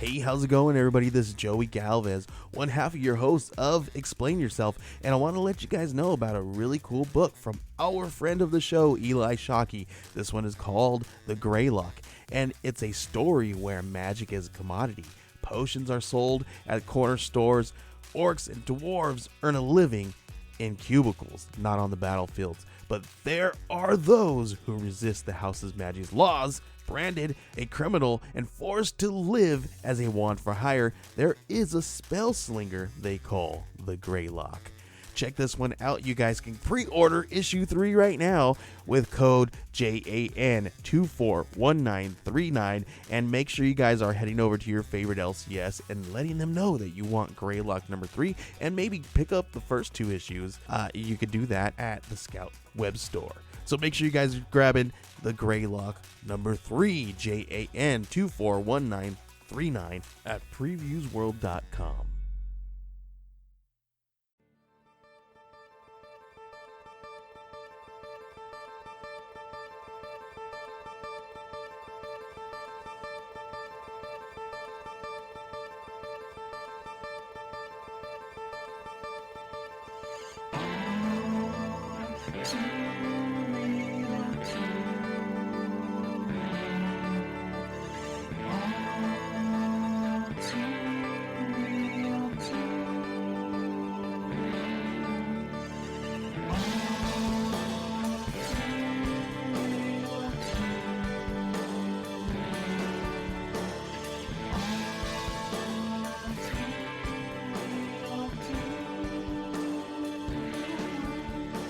Hey, how's it going, everybody? This is Joey Galvez, one half of your host of Explain Yourself, and I want to let you guys know about a really cool book from our friend of the show, Eli Shockey. This one is called The Greylock, and it's a story where magic is a commodity. Potions are sold at corner stores. Orcs and dwarves earn a living in cubicles, not on the battlefields. But there are those who resist the house's magic's laws. Branded a criminal and forced to live as a wand for hire, there is a spell slinger they call the Greylock. Check this one out. You guys can pre-order issue 3 right now with code JAN241939, and make sure you guys are heading over to your favorite LCS and letting them know that you want Greylock number 3, and maybe pick up the first 2 issues. You could do that at the Scout web store. So make sure you guys are grabbing the Greylock number 3, JAN241939 at previewsworld.com.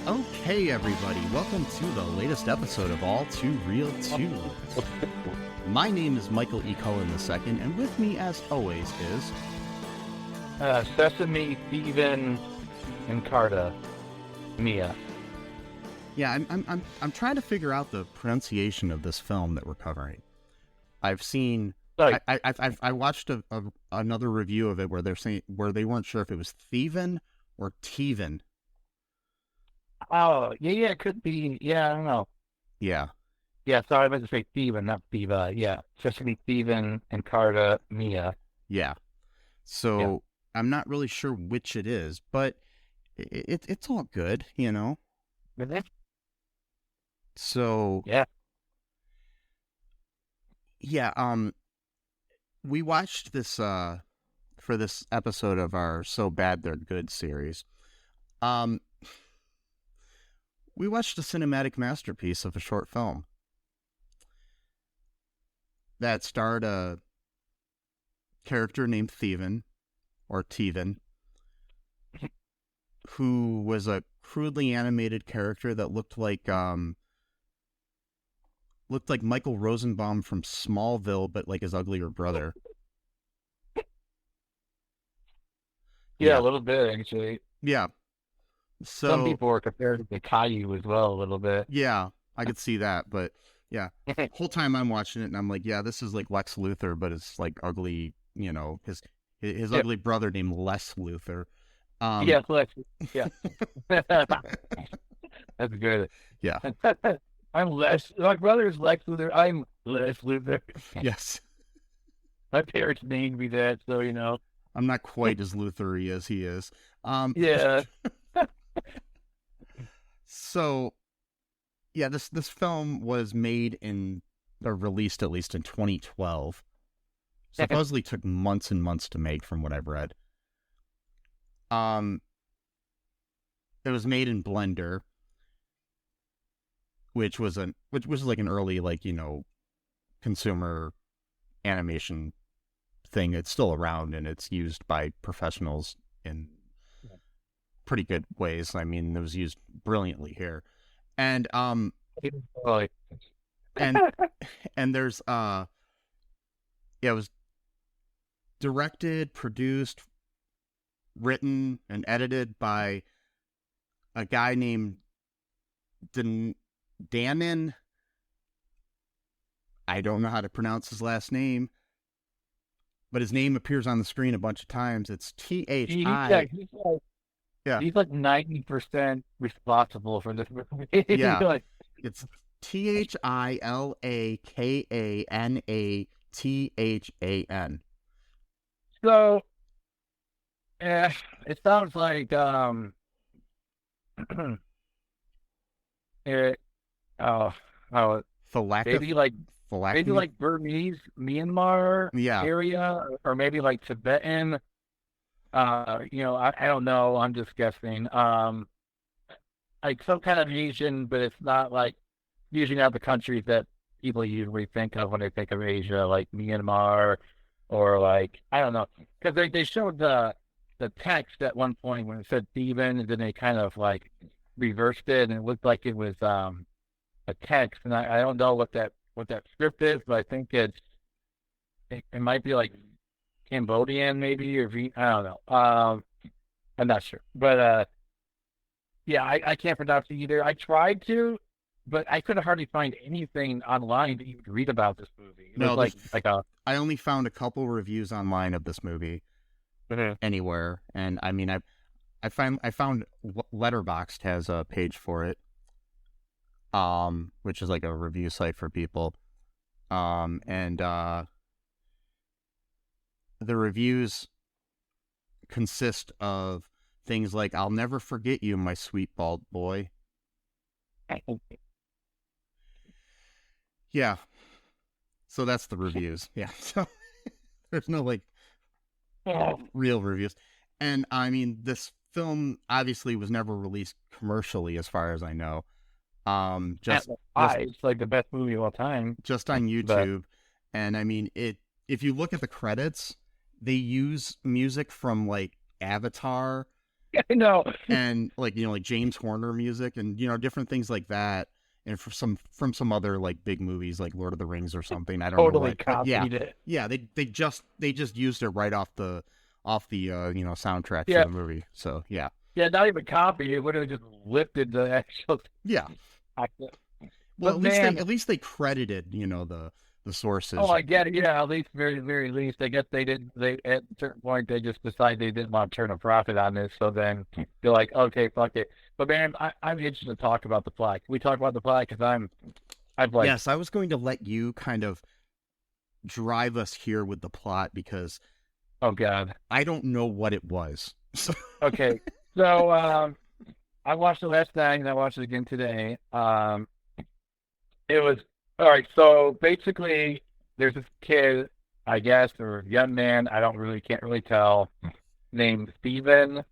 Okay, everybody, welcome to the latest episode of All Too Real 2. My name is Michael E. Cullen II, and with me, as always, is... Sesame, Theevan, and Carta, Mia. Yeah, I'm trying to figure out the pronunciation of this film that we're covering. I've seen... Sorry. I watched another review of it where they weren't sure if it was Theevan or Teevan. Oh, yeah, it could be. Yeah, I don't know. Yeah. Yeah, sorry, I meant to say Theevan, not Thieva. Yeah, Sesame, Theevan, and Carta, Mia. Yeah. So I'm not really sure which it is, but it's all good, you know? Really? So... Yeah. Yeah, we watched this, for this episode of our So Bad They're Good series. We watched a cinematic masterpiece of a short film that starred a character named Theevan, or Teevan, who was a crudely animated character that looked like Michael Rosenbaum from Smallville, but like his uglier brother. Yeah, a little bit, actually. Yeah. So, some people are compared to Caillou as well, a little bit. Yeah, I could see that, but yeah. Whole time I'm watching it, and I'm like, yeah, this is like Lex Luthor, but it's like ugly, you know, his ugly brother named Les Luthor. Yes, Lex. Yeah. That's good. Yeah. I'm Les. My brother is Lex Luthor. I'm Les Luthor. Yes. My parents named me that, so you know. I'm not quite as Luthery as he is. Yeah. So, yeah, this film was made or released at least in 2012. Supposedly took months and months to make, from what I've read. It was made in Blender, which was like an early, like, you know, consumer animation thing. It's still around, and it's used by professionals in pretty good ways. I mean, it was used brilliantly here. And and there's it was directed, produced, written, and edited by a guy named Danon. I don't know how to pronounce his last name, but his name appears on the screen a bunch of times. It's Thi. Yeah, he's like 90% responsible for this movie. Yeah, it's THILAKANATHAN. So, it sounds like it, oh, oh, Thalaka, maybe like Thalaka, Burmese, Myanmar yeah. area, or maybe like Tibetan. I don't know. I'm just guessing. Like some kind of Asian, but it's not like usually not the countries that people usually think of when they think of Asia, like Myanmar, or like I don't know, because they showed the text at one point when it said Theevan, and then they kind of like reversed it, and it looked like it was a text, and I don't know what that script is, but I think it might be like Cambodian maybe or I don't know. I'm not sure, but yeah, I can't pronounce it either. I tried to, but I couldn't hardly find anything online to even read about this movie. It No, was like a I only found a couple reviews online of this movie anywhere, and I mean, I found Letterboxd has a page for it, which is like a review site for people, and the reviews consist of things like "I'll never forget you, my sweet bald boy." Yeah, so that's the reviews. Yeah, so there's no like real reviews, and I mean, this film obviously was never released commercially, as far as I know. Just it's like the best movie of all time, just on YouTube, and I mean it. If you look at the credits, they use music from like Avatar, I know, and like like James Horner music, and different things like that, and from some other like big movies like Lord of the Rings or something. I don't know totally what. copied it. Yeah, they just used it right off the soundtrack Yeah. for the movie. So yeah, not even copied. It would have just lifted the actual. yeah. Well, at least they credited the sources. Oh, I get it. Yeah, at least very least. I guess they didn't. They at a certain point they just decided they didn't want to turn a profit on this. So then they're like, okay, fuck it. But man, I'm interested to talk about the plot. Can we talk about the plot? Because I've like. Yes, I was going to let you kind of drive us here with the plot because. Oh God. I don't know what it was. Okay, so I watched it last night and I watched it again today. It was. All right, so basically, there's this kid, I guess, or young man, can't really tell, named Theevan,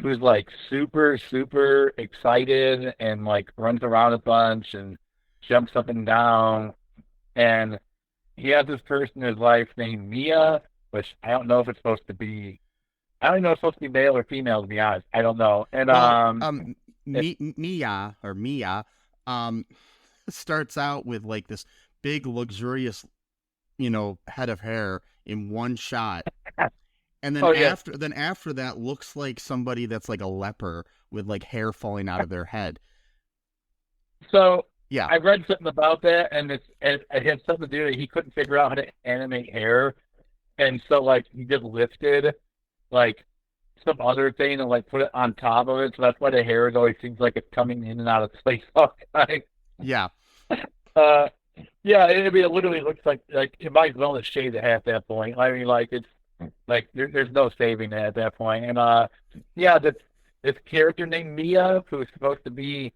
who's like super, super excited and like runs around a bunch and jumps up and down. And he has this person in his life named Mia, which I don't know if it's supposed to be, I don't even know if it's supposed to be male or female, to be honest. I don't know. And Mia, starts out with like this big luxurious head of hair in one shot, and then after that looks like somebody that's like a leper with like hair falling out of their head. So yeah, I read something about that, and it had something to do with he couldn't figure out how to animate hair, and so like he just lifted like some other thing and like put it on top of it, so that's why the hair always seems like it's coming in and out of place all the time. Yeah. Yeah, it literally looks like it might as well have shaved it at that point. I mean, like it's like there's no saving it at that point. And yeah, this character named Mia, who's supposed to be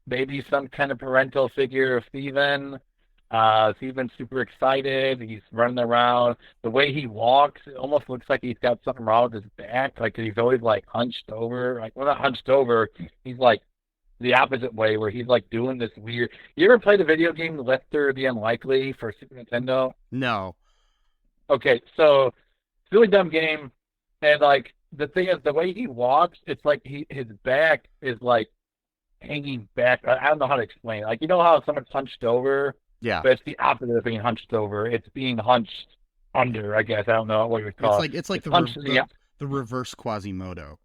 maybe some kind of parental figure of Theevan. Theevan's super excited. He's running around. The way he walks, it almost looks like he's got something wrong with his back. Like he's always like hunched over. Like, well, not hunched over. He's like the opposite way, where he's like doing this weird. You ever played the video game Lester the Unlikely for Super Nintendo? No. Okay, so it's a really dumb game, and like the thing is, the way he walks, it's like his back is like hanging back. I don't know how to explain it. Like, you know how someone's hunched over? Yeah. But it's the opposite of being hunched over. It's being hunched under, I guess. I don't know what you would call it. It's like the reverse Quasimodo.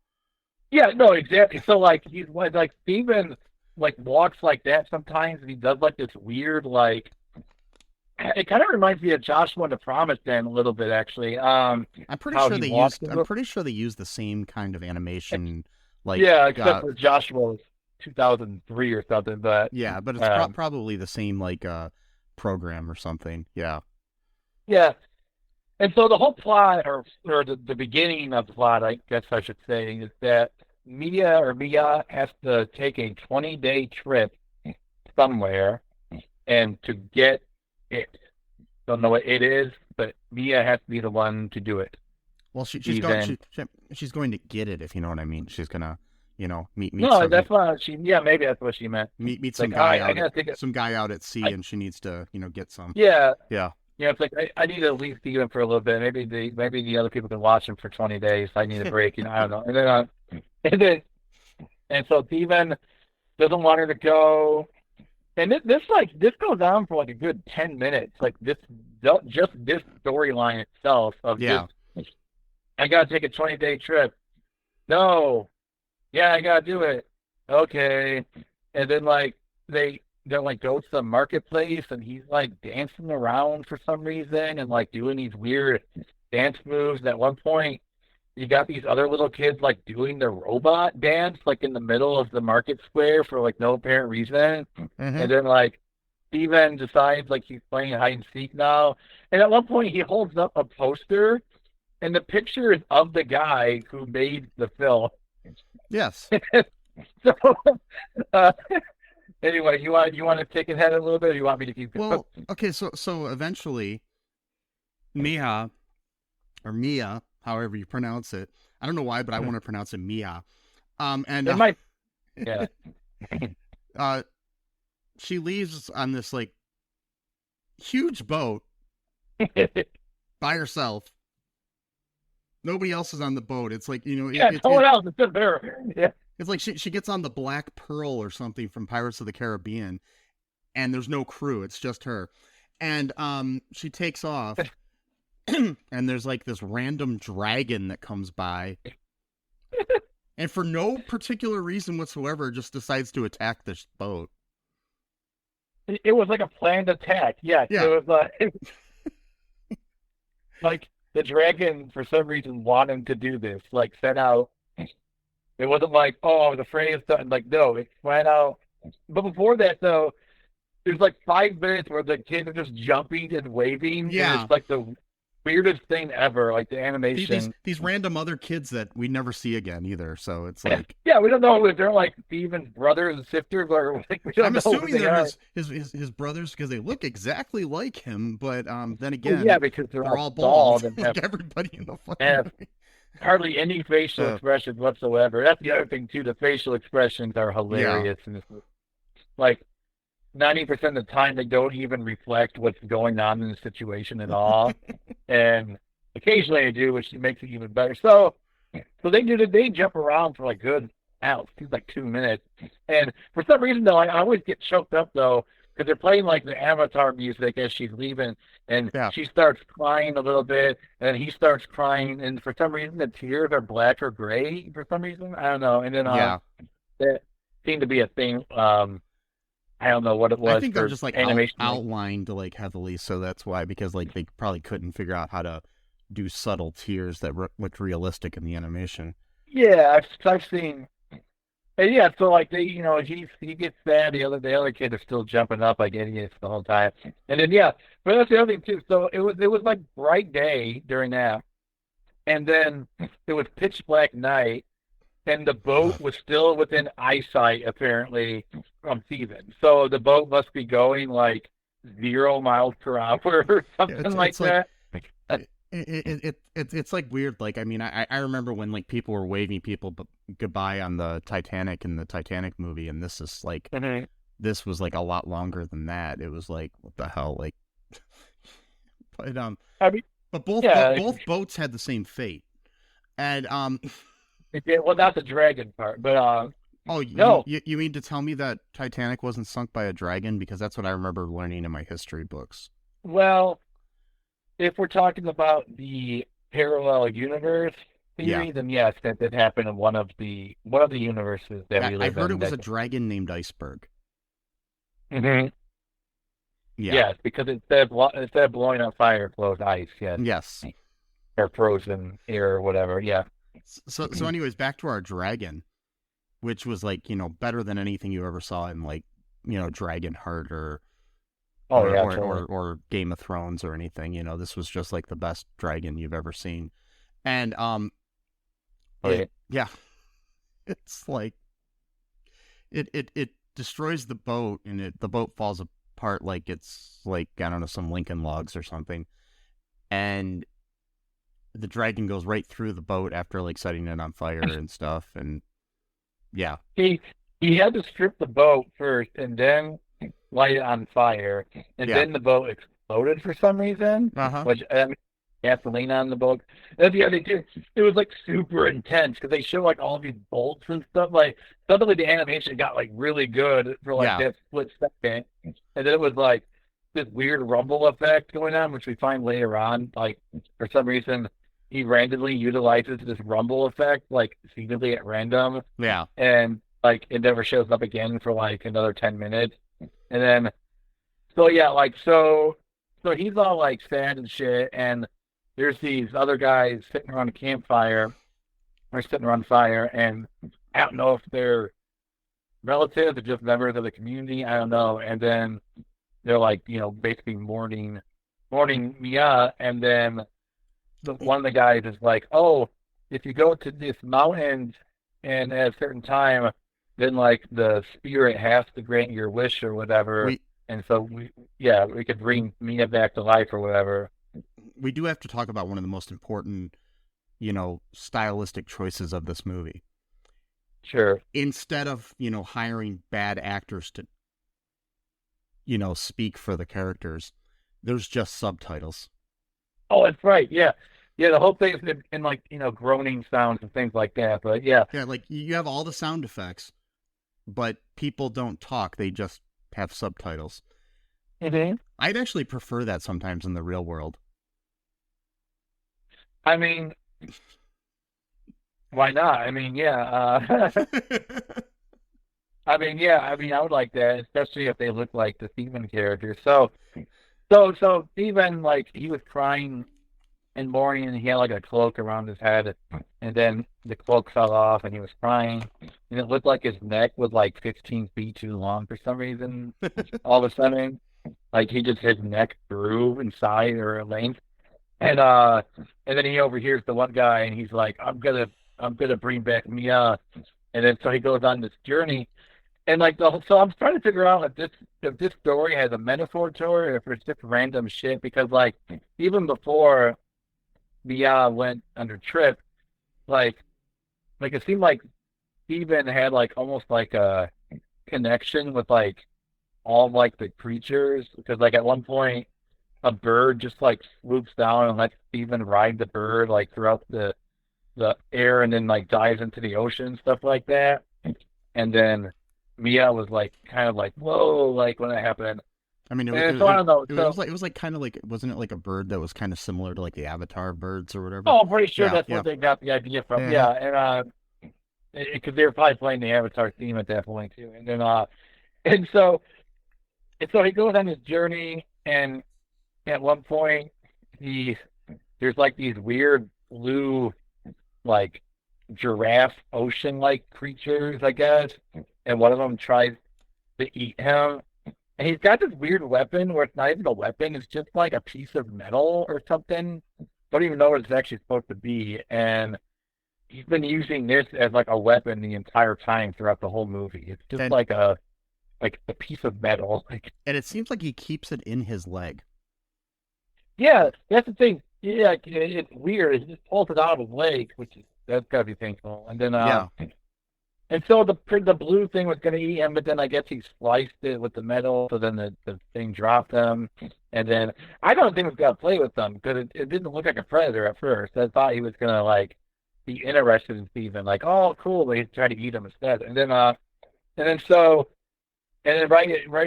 Yeah, no, exactly. So like he's like Theevan like walks like that sometimes, and he does like this weird like. It kind of reminds me of Joshua and the Promised Land a little bit, actually. I'm pretty sure they used the same kind of animation. Like yeah, except for Joshua was 2003 or something, but yeah, but it's probably the same like program or something. Yeah. Yeah. And so the whole plot, or the beginning of the plot, I guess I should say, is that Mia has to take a 20-day trip somewhere, and to get it. Don't know what it is, but Mia has to be the one to do it. Well, she's going to get it, if you know what I mean. She's gonna, meet No, that's why maybe that's what she meant. Meet some guy out at sea, and she needs to, get some. Yeah. Yeah. Yeah, it's like I need to leave Theevan for a little bit. Maybe the other people can watch him for 20 days. I need a break, I don't know. And so Theevan doesn't want her to go. And this goes on for like a good 10 minutes. Like this storyline itself of just, I gotta take a 20-day trip. No. Yeah, I gotta do it. Okay. And then like they're like go to the marketplace, and he's like dancing around for some reason and like doing these weird dance moves. At one point, you got these other little kids like doing the robot dance like in the middle of the market square for like no apparent reason. Mm-hmm. And then like Steven decides like he's playing hide and seek now. And at one point he holds up a poster, and the picture is of the guy who made the film. Yes. So anyway, you want to take it ahead a little bit, or you want me to keep going? Well, okay, so eventually Mia, however you pronounce it. I don't know why, but I want to pronounce it Mia. And it might, yeah. She leaves on this like huge boat by herself. Nobody else is on the boat. It's like, no one else is just there. Yeah. It's like she gets on the Black Pearl or something from Pirates of the Caribbean, and there's no crew. It's just her. And she takes off, and there's like this random dragon that comes by, and for no particular reason whatsoever, just decides to attack this boat. It was like a planned attack. Yeah. It was like the dragon, for some reason, wanted to do this. Like, set out. It wasn't like, oh, the fray is done. Like, no, it went out. But before that, though, there's like 5 minutes where the kids are just jumping and waving. Yeah. And it's like the weirdest thing ever, like the animation. These random other kids that we never see again either. So it's like, yeah, we don't know if they're like Steven's brothers and sisters, or like, we don't I'm know assuming they're his brothers because they look exactly like him. But then again, yeah, because they're all bald and like everybody in the fucking have hardly any facial expressions whatsoever. That's the other thing too. The facial expressions are hilarious, and it's like 90% of the time they don't even reflect what's going on in the situation at all. And occasionally they do, which makes it even better. So they jump around for like good it seems like 2 minutes. And for some reason though, I always get choked up though, because they're playing like the Avatar music as she's leaving, and she starts crying a little bit, and he starts crying, and for some reason the tears are black or gray for some reason. I don't know. And then that seemed to be a thing. I don't know what it was. I think they're just like animation outlined like heavily, so that's why, because like they probably couldn't figure out how to do subtle tears that looked realistic in the animation. Yeah, I've seen. And yeah, so like he gets sad. The other kids are still jumping up like idiots the whole time. And then but that's the other thing too. So it was like bright day during that, and then it was pitch black night, and the boat was still within eyesight apparently from Theevan. So the boat must be going like 0 miles per hour or something like that. It's like weird. Like, I mean, I remember when like people were waving people goodbye on the Titanic in the Titanic movie, and this is like this was like a lot longer than that. It was like, what the hell, like. But I mean, but both boats had the same fate, and well, not the dragon part, but no. You mean to tell me that Titanic wasn't sunk by a dragon? Because that's what I remember learning in my history books. Well, if we're talking about the parallel universe theory, then yes, that did happen in one of the universes that we live in. I heard it was a dragon named Iceberg. Mm-hmm. Yeah. Yes, because instead of blowing on fire, it blows ice. Yes. Yes. Or frozen air or whatever. Yeah. So anyways, back to our dragon, which was like, better than anything you ever saw in like, Dragonheart or Oh yeah, totally. or Game of Thrones or anything. You know, this was just like the best dragon you've ever seen. And Oh yeah. yeah, it's like it destroys the boat, and the boat falls apart like it's like, I don't know, some Lincoln Logs or something. And the dragon goes right through the boat after like setting it on fire and stuff. And yeah, He he had to strip the boat first and then light it on fire, and yeah, then the boat exploded for some reason, uh-huh, which gasoline on the boat. That's the other thing. It was like super intense because they show like all these bolts and stuff. Like suddenly the animation got like really good for like yeah, that split second, and then it was like this weird rumble effect going on, which we find later on. Like for some reason, he randomly utilizes this rumble effect like seemingly at random, yeah. and like it never shows up again for like another 10 minutes, and then so yeah, like so he's all like sad and shit, and there's these other guys sitting around a campfire or sitting around fire, and I don't know if they're relatives or just members of the community, I don't know. And then they're like, basically mourning Mia, and then one of the guys is like, "Oh, if you go to this mountain and at a certain time, then like the spirit has to grant your wish or whatever." We And so we could bring Mia back to life or whatever. we do have to talk about one of the most important, stylistic choices of this movie. Sure. Instead of, hiring bad actors to, speak for the characters, there's just subtitles. Oh, that's right. Yeah. Yeah, the whole thing is in like, groaning sounds and things like that. But yeah. Yeah, like you have all the sound effects, but people don't talk. They just have subtitles. Mm-hmm. I'd actually prefer that sometimes in the real world. I mean, why not? I mean, yeah. I mean, yeah. I mean, I would like that, especially if they look like the Theevan characters. So Theevan, like, he was crying in mourning, and he had like a cloak around his head, and then the cloak fell off, and he was crying, and it looked like his neck was like 15 feet too long for some reason. All of a sudden, like his neck grew in size or length. And then he overhears the one guy, and he's like, I'm gonna bring back Mia." And then so he goes on this journey, and like so I'm trying to figure out if this story has a metaphor to it, or if it's just random shit. Because like even before Mia went on her trip, like it seemed like Steven had like almost like a connection with like all like the creatures, because like at one point a bird just like swoops down and lets Steven ride the bird like throughout the air, and then like dives into the ocean, stuff like that. And then Mia was like kind of like, whoa, like when that happened. I mean, And so I don't know. it was like kind of like, wasn't it like a bird that was kind of similar to like the Avatar birds or whatever? Oh, I'm pretty sure Yeah, that's yeah, what they got the idea from. yeah. Yeah, and because they were probably playing the Avatar theme at that point too. And then and so he goes on his journey, and at one point there's like these weird blue like giraffe ocean like creatures, I guess, and one of them tries to eat him. And he's got this weird weapon where it's not even a weapon, it's just like a piece of metal or something. Don't even know what it's actually supposed to be. And he's been using this as like a weapon the entire time throughout the whole movie. It's just And like a piece of metal. Like, and it seems like he keeps it in his leg. yeah, that's the thing. Yeah, it's weird. He just pulls it out of his leg, which is that's gotta be painful. And then Yeah. and so the blue thing was gonna eat him, but then I guess he spliced it with the metal, so then the thing dropped him. And then I don't think he was gonna play with them because it didn't look like a predator at first. I thought he was gonna like be interested in Steven, like, oh cool, but he tried to eat him instead. And then right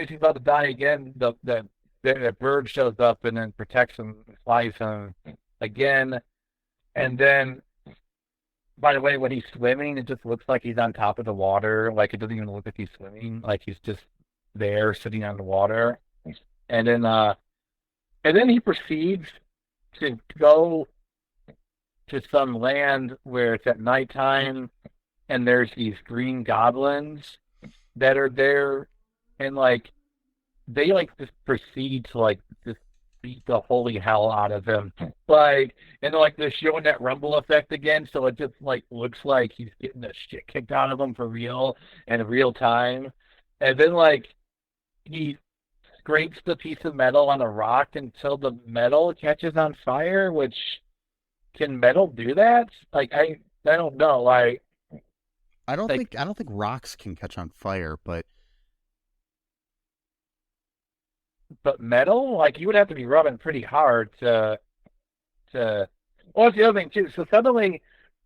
as he's about to die again, the bird shows up and then protects him, flies him again. And then, by the way, when he's swimming, it just looks like he's on top of the water. Like it doesn't even look like he's swimming. Like he's just there sitting on the water. And then he proceeds to go to some land where it's at nighttime, and there's these green goblins that are there, and like they like just proceed to like just beat the holy hell out of him. Like, and like they're showing that rumble effect again, so it just like looks like he's getting the shit kicked out of him for real and in real time. And then like he scrapes the piece of metal on a rock until the metal catches on fire, which can metal do that? Like I don't know. I don't think rocks can catch on fire, but metal, like you would have to be rubbing pretty hard to. Well, that's the other thing too. So suddenly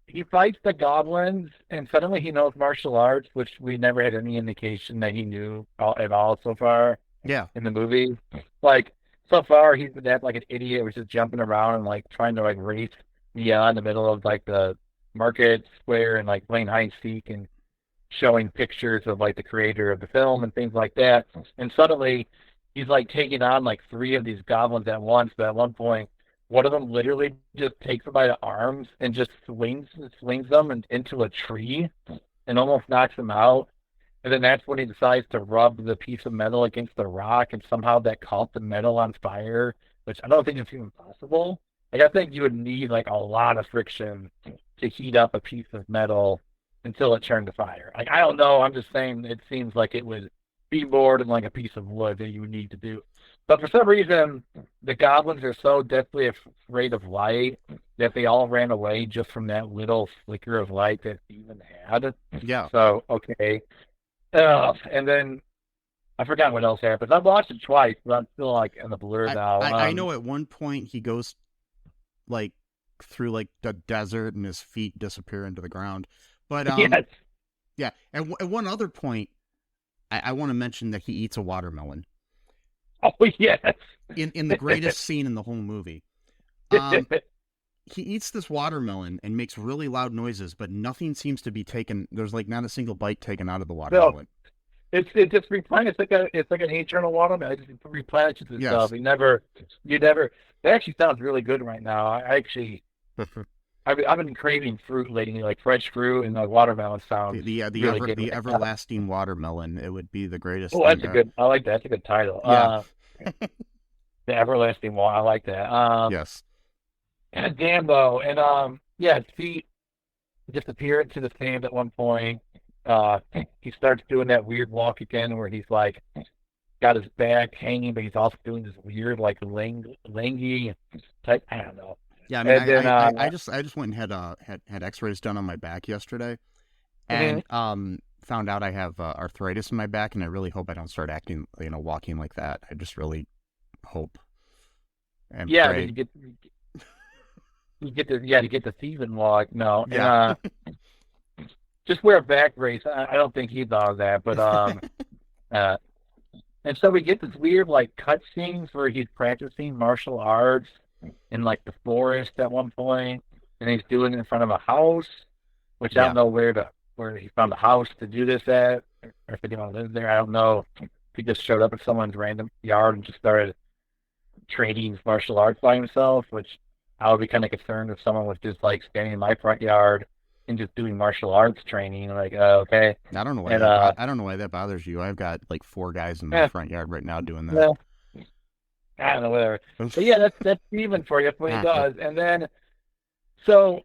he fights the goblins, and suddenly he knows martial arts, which we never had any indication that he knew at all so far yeah. in the movie. Like so far, he's been that like an idiot, was just jumping around and like trying to like race Mia in the middle of like the market square and like playing hide and seek and showing pictures of like the creator of the film and things like that. And suddenly he's like taking on like three of these goblins at once. But at one point, one of them literally just takes him by the arms and just swings them into a tree and almost knocks him out. And then that's when he decides to rub the piece of metal against the rock, and somehow that caught the metal on fire, which I don't think is even possible. Like I think you would need like a lot of friction to heat up a piece of metal until it turned to fire. Like I don't know. I'm just saying it seems like it would be more than like a piece of wood that you would need to do. But for some reason, the goblins are so deathly afraid of light that they all ran away just from that little flicker of light that Theevan had. Yeah. So okay. And then I forgot what else happened. I've watched it twice, but I'm still like in the blur now. I know at one point he goes like through like the desert and his feet disappear into the ground. But yes. yeah. And at one other point, I want to mention that he eats a watermelon. Oh yes. In the greatest scene in the whole movie. He eats this watermelon and makes really loud noises, but nothing seems to be taken. There's like not a single bite taken out of the watermelon. No, it just replenishes. It's like an eternal watermelon. It just replenishes itself. Yes. You never. That actually sounds really good right now. I actually, I've been craving fruit lately, like fresh fruit and like watermelon sounds. The everlasting watermelon. It would be the greatest. Oh, that's a good. I like that. That's a good title. Yeah. The everlasting one. I like that. Yes. And damn though, and yeah, his feet disappear into the sand at one point. He starts doing that weird walk again, where he's like got his back hanging, but he's also doing this weird like langy type. I don't know. Yeah, I mean, then, I just went and had X-rays done on my back yesterday, and found out I have arthritis in my back, and I really hope I don't start acting, walking like that. I just really hope. And pray. You get the Theevan walk. No, yeah. Just wear a back brace. I don't think he thought of that, but and so we get this weird like cut scenes where he's practicing martial arts in like the forest at one point, and he's doing it in front of a house, which I don't know where he found a house to do this at, or if anyone lived there. I don't know. If he just showed up at someone's random yard and just started training martial arts by himself, which I would be kind of concerned if someone was just like standing in my front yard and just doing martial arts training. Like, okay. I don't know why. I don't know why that bothers you. I've got like 4 guys in my front yard right now doing that. Well, I don't know, whatever. But yeah, that's even for you. That's what he does. And then, so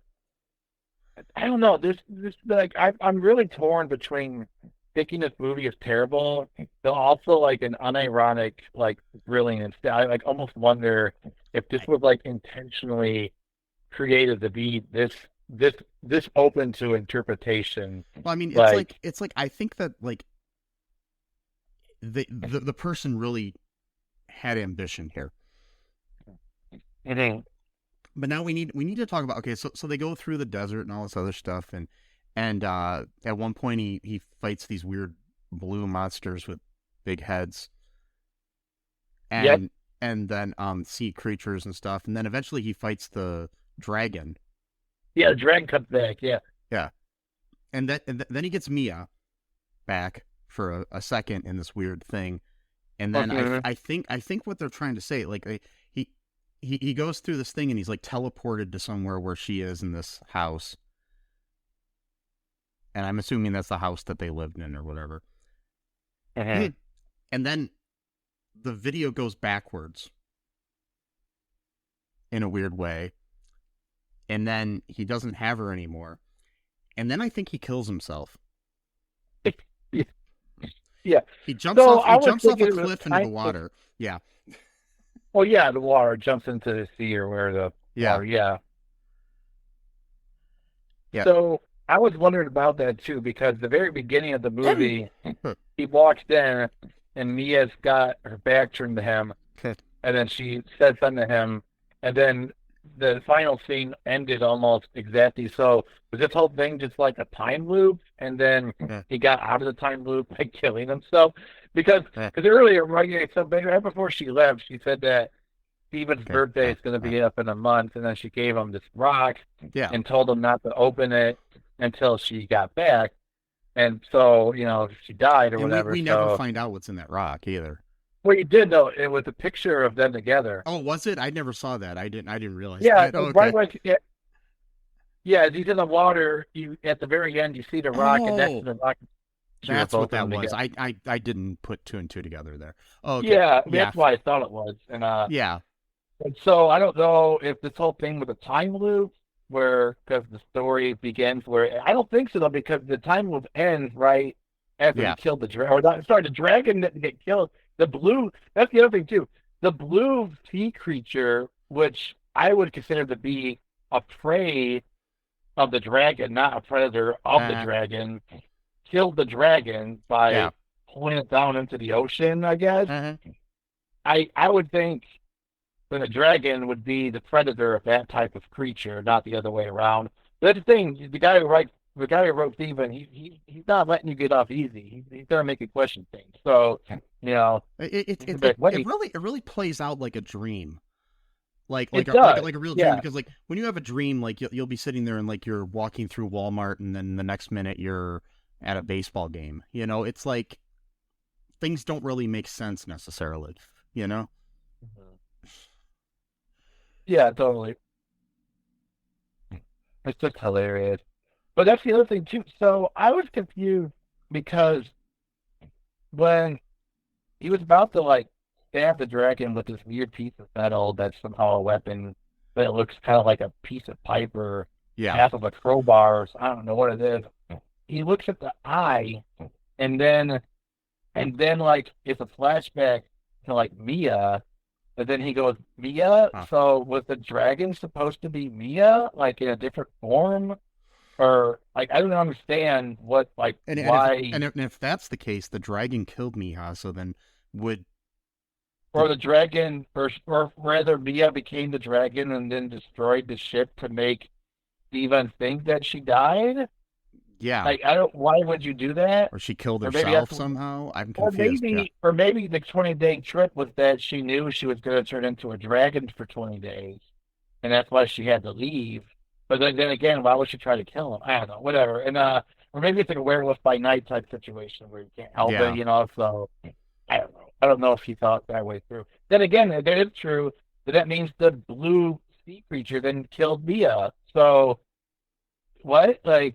I don't know. There's like I'm really torn between thinking this movie is terrible, but also like an unironic like brilliance. I like almost wonder if this was like intentionally created to be this open to interpretation. Well, I mean, it's like I think that like the person really had ambition here. It ain't. But now we need to talk about, okay, so they go through the desert and all this other stuff, and at one point he fights these weird blue monsters with big heads, and then sea creatures and stuff, and then eventually he fights the dragon. Yeah, the dragon comes back. Yeah, and then he gets Mia back for a second in this weird thing, and then I think what they're trying to say, like he goes through this thing and he's like teleported to somewhere where she is in this house. And I'm assuming that's the house that they lived in or whatever. Mm-hmm. And then the video goes backwards in a weird way, and then he doesn't have her anymore, and then I think he kills himself. Yeah. He jumps off a cliff into the water. Yeah. Well, yeah, the water jumps into the sea or where the water, Yeah. So I was wondering about that too, because the very beginning of the movie, he walks in and Mia's got her back turned to him, and then she said something to him, and then the final scene ended almost exactly so. Was this whole thing just like a time loop, and then he got out of the time loop by killing himself? Because earlier, right before she left, she said that Theevan's birthday is going to be up in a month, and then she gave him this rock and told him not to open it until she got back. And so, she died or whatever. We never find out what's in that rock either. Well, you did though. It was a picture of them together. Oh, was it? I never saw that. I didn't realize. Yeah, that. Oh, right. Yeah, as he's in the water, you at the very end you see the rock, and next to the rock. That's what that was. I didn't put two and two together there. Oh, okay. Yeah, that's why I thought it was. And yeah. And so I don't know if this whole thing with a time loop, because the story begins where I don't think so though, because the time loop ends right after he killed the dragon. Or not, sorry, the dragon didn't get killed. The blue. That's the other thing too. The blue sea creature, which I would consider to be a prey of the dragon, not a predator of the dragon, killed the dragon by pulling it down into the ocean, I guess. I would think that a dragon would be the predator of that type of creature, not the other way around. But that's the thing, the guy who wrote Theevan, he's not letting you get off easy. He's gonna make you question things. So, it really plays out like a dream. Like a real dream, because like when you have a dream, like you'll be sitting there and like you're walking through Walmart, and then the next minute you're at a baseball game. It's like things don't really make sense necessarily. Yeah, totally. It's just hilarious. But that's the other thing too. So I was confused because when he was about to stab the dragon with this weird piece of metal that's somehow a weapon, but it looks kind of like a piece of pipe or half of a crowbar, or I don't know what it is. He looks at the eye, and then it's a flashback to Mia. But then he goes, Mia? So was the dragon supposed to be Mia, in a different form? Or, I don't understand what, why... And if that's the case, the dragon killed Mia, so then would... Or the dragon, or rather Mia became the dragon and then destroyed the ship to make Theevan think that she died? Yeah. Why would you do that? Or she killed herself somehow? I'm confused. Or maybe the 20-day trip was that she knew she was going to turn into a dragon for 20 days. And that's why she had to leave. But then again, why would she try to kill him? I don't know, whatever. And or maybe it's like a werewolf by night type situation where you can't help it, so I don't know. I don't know if he thought that way through. Then again, if it is true, that means the blue sea creature then killed Mia. So what? And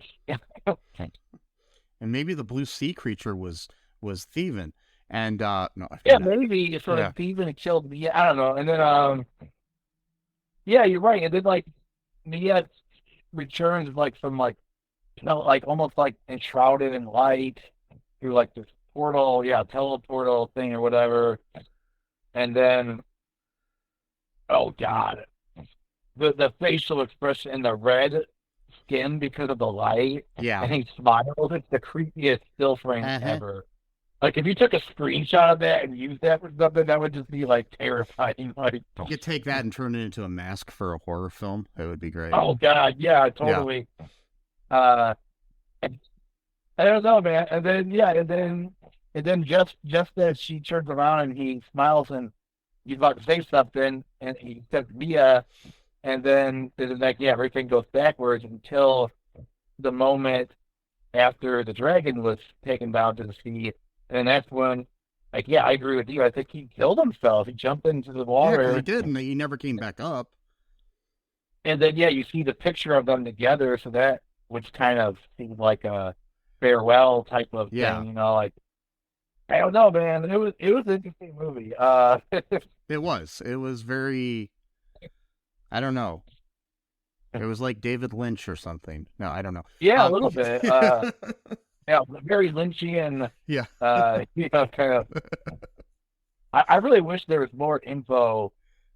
maybe the blue sea creature was Theevan. And maybe it's Theevan killed Mia. I don't know. And then you're right. And then Mia returns from almost enshrouded in light through this portal, teleportal thing or whatever. And then oh god. The facial expression in the red skin because of the light. Yeah. And he smiles. It's the creepiest still frame ever. If you took a screenshot of that and used that for something, that would just be terrifying. You could take that and turn it into a mask for a horror film. It would be great. Oh god, yeah, totally. Yeah. I don't know, man. And then just as she turns around and he smiles and he's about to say something, and he says Mia, and then everything goes backwards until the moment after the dragon was taken down to the sea. And that's when, I agree with you. I think he killed himself. He jumped into the water. Yeah, he did, and he never came back up. And then, you see the picture of them together, so that, which kind of seemed like a farewell type of thing, I don't know, man. It was an interesting movie. It was very, I don't know. It was like David Lynch or something. No, I don't know. Yeah, a little bit. Yeah, very Lynchian. Yeah. Kind of. I really wish there was more info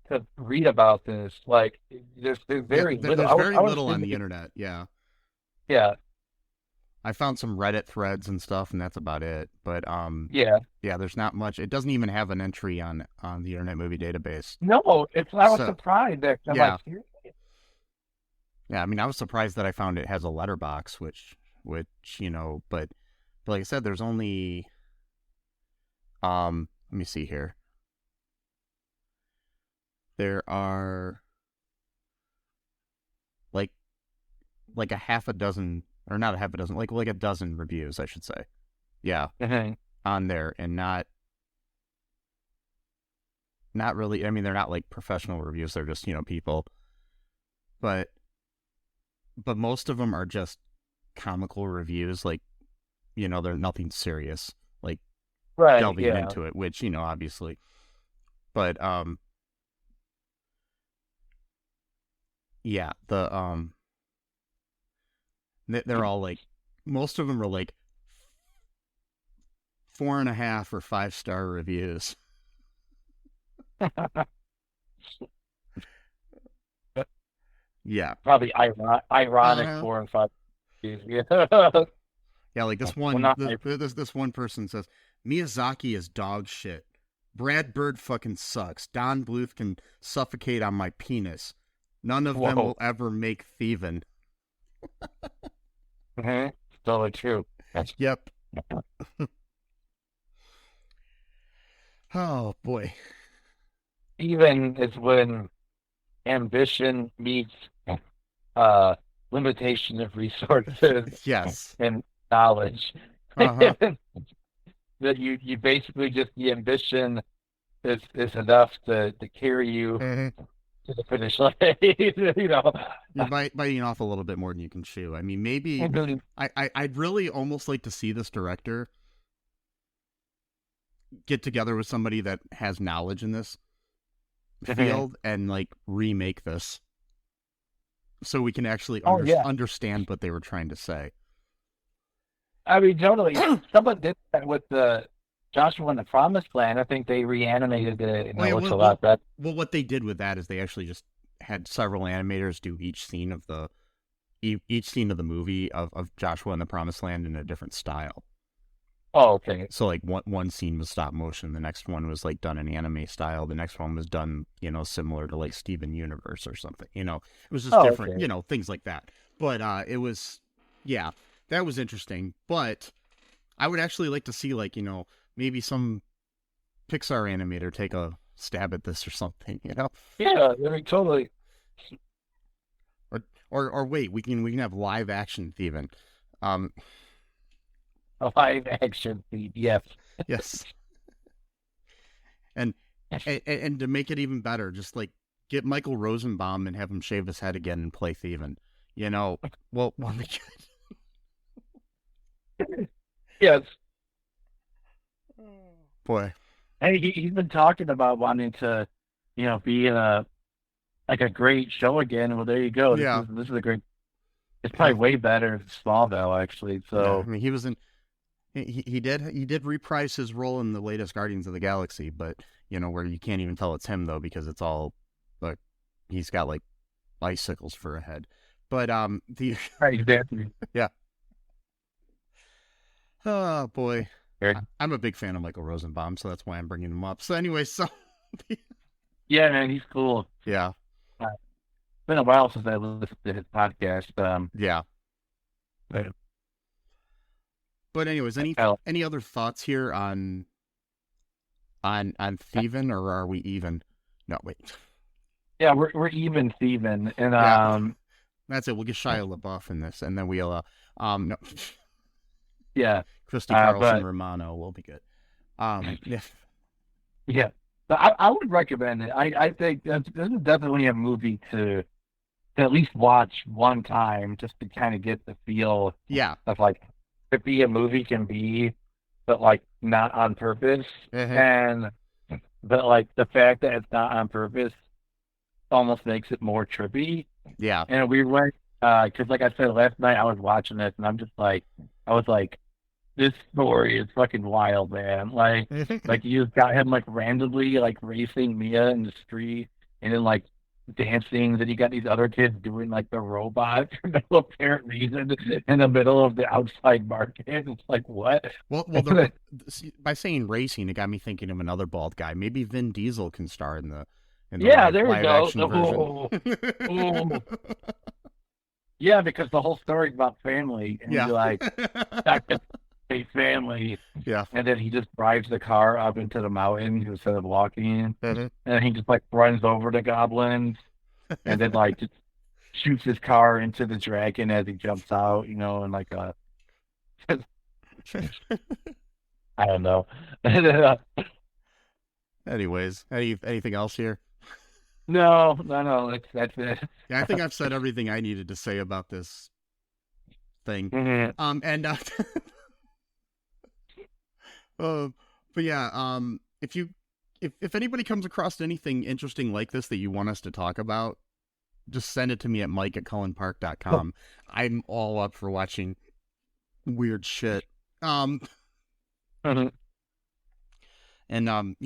to read about this. Like, there's very little. There's very I was little on the thinking- internet. Yeah. Yeah, I found some Reddit threads and stuff, and that's about it. But yeah. yeah, there's not much. It doesn't even have an entry on the Internet Movie Database. No, it's. I was So, surprised that. I'm yeah. like, seriously? Yeah, I mean, I was surprised that I found it has a letterbox, which but like I said, there's only let me see here. There are like a half a dozen, or not a half a dozen, like a dozen reviews, I should say. Yeah, on there, and not really. I mean, they're not like professional reviews. They're just people, but most of them are just comical reviews. Like they're nothing serious. Like Right. delving Yeah. into it, which obviously, but yeah, they're all like, most of them are like 4.5 or 5-star reviews. Yeah. Probably ironic Uh-huh. 4 and 5. Yeah. Yeah, like this Well, one, not this one person says, Miyazaki is dog shit. Brad Bird fucking sucks. Don Bluth can suffocate on my penis. None of them Whoa. will ever make Theevan. Totally true. Yep. Oh, boy. Even is when ambition meets limitation of resources Yes. and knowledge. Uh-huh. That you basically just, the ambition is enough to carry you Mhm. to the finish line. You're biting off a little bit more than you can chew. I mean, maybe I'd really almost like to see this director get together with somebody that has knowledge in this field and like remake this, so we can actually understand what they were trying to say. I mean, totally. Someone did that with the Joshua and the Promised Land. I think they reanimated it, and it looks a lot better. Well, what they did with that is they actually just had several animators do each scene of the movie of Joshua and the Promised Land in a different style. Oh, okay. So like one scene was stop motion, the next one was like done in anime style, the next one was done, similar to like Steven Universe or something. It was just different, okay. Things like that. But it was, yeah, that was interesting. But I would actually like to see like, maybe some Pixar animator take a stab at this or something, Yeah, I mean, totally. Or wait, we can have live action Theevan. A live action feed, yes. Yes. And to make it even better, just like get Michael Rosenbaum and have him shave his head again and play Theevan. Well, we could. Yes. Boy. And he's been talking about wanting to, be in a great show again. Well, there you go. Yeah. This is a great. It's probably way better than Smallville, actually. So Yeah, I mean, he was in. He did reprise his role in the latest Guardians of the Galaxy, but where you can't even tell it's him though, because it's all like he's got like bicycles for a head. But the right, exactly. Yeah. Oh boy, Very- I'm a big fan of Michael Rosenbaum, so that's why I'm bringing him up. So anyway, Yeah, man, he's cool. yeah, It's been a while since I listened to his podcast. yeah. But- But anyways, any other thoughts here on Theevan, or are we even? No, wait. Yeah, we're even, Steven, and Yeah. That's it. We'll get Shia LaBeouf in this, and then we'll no. yeah, Christy Carlson but- Romano will be good. Yeah. yeah. But I would recommend it. I think this is definitely a movie to at least watch one time, just to kind of get the feel Yeah. of like if be a movie can be, but like not on purpose. Mhm. But like the fact that it's not on purpose almost makes it more trippy Yeah. in a weird way. Because like I said last night, I was watching this and I was like, this story is fucking wild, man. Like you just got him like randomly like racing Mia in the street and then like dancing. Then you got these other kids doing like the robot for no apparent reason in the middle of the outside market. It's like what? Well, by saying racing, it got me thinking of another bald guy. Maybe Vin Diesel can star in the Yeah, there we live go. action Oh, oh. Yeah, because the whole story's about family, and Yeah. you're like, back to a family, Yeah. and then he just drives the car up into the mountains instead of walking, Mhm. and he just like runs over the goblins, and then like just shoots his car into the dragon as he jumps out, and like I don't know. Anyways, anything else here? No, that's it. Yeah, I think I've said everything I needed to say about this thing. Mhm. And but yeah, if anybody comes across anything interesting like this that you want us to talk about, just send it to me at mike@cullenpark.com. I'm all up for watching weird shit. Mhm. And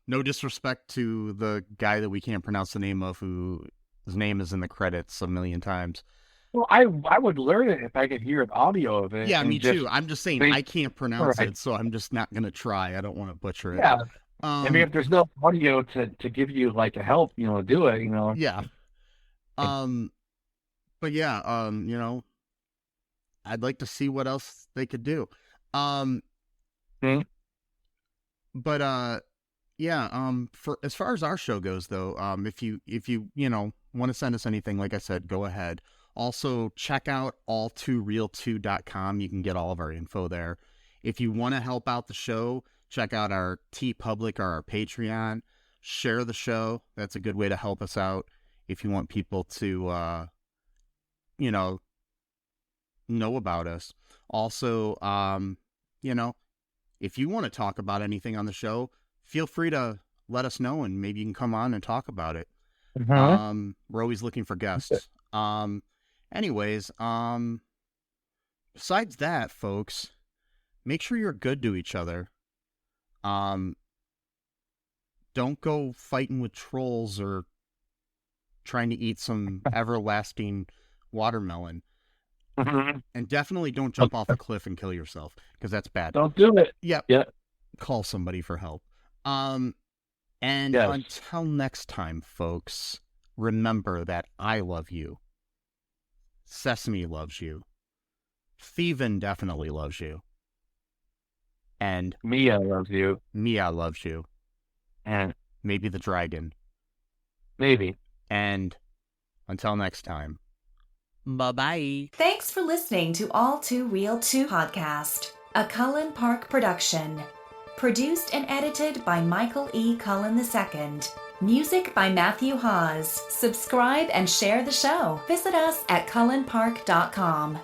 no disrespect to the guy that we can't pronounce the name of, whose name is in the credits a million times. Well, I would learn it if I could hear an audio of it. Yeah, and me too. I'm just saying think- I can't pronounce Right. it, so I'm just not gonna try. I don't want to butcher it. Yeah, I mean, if there's no audio to give you like to help, do it, Yeah. But yeah, I'd like to see what else they could do. Mhm. But for as far as our show goes though, if you want to send us anything, like I said, go ahead. Also check out all2real2.com. You can get all of our info there. If you want to help out the show, check out our TeePublic or our Patreon. Share the show. That's a good way to help us out if you want people to know about us. Also, if you want to talk about anything on the show, feel free to let us know and maybe you can come on and talk about it. We're always looking for guests. Anyways, besides that, folks, make sure you're good to each other. Don't go fighting with trolls or trying to eat some everlasting watermelon. And definitely don't jump off a cliff and kill yourself, because that's bad. Don't do it. Yep. Yeah. Call somebody for help. And Yes. until next time, folks, remember that I love you. Sesame loves you. Theevan definitely loves you. And Mia loves you. Mia loves you. And Maybe the dragon. maybe. And until next time, bye-bye. Thanks for listening to All Too Real 2 podcast, a Cullen Park production. Produced and edited by Michael E. Cullen II. Music by Matthew Hawes. Subscribe and share the show. Visit us at cullenpark.com.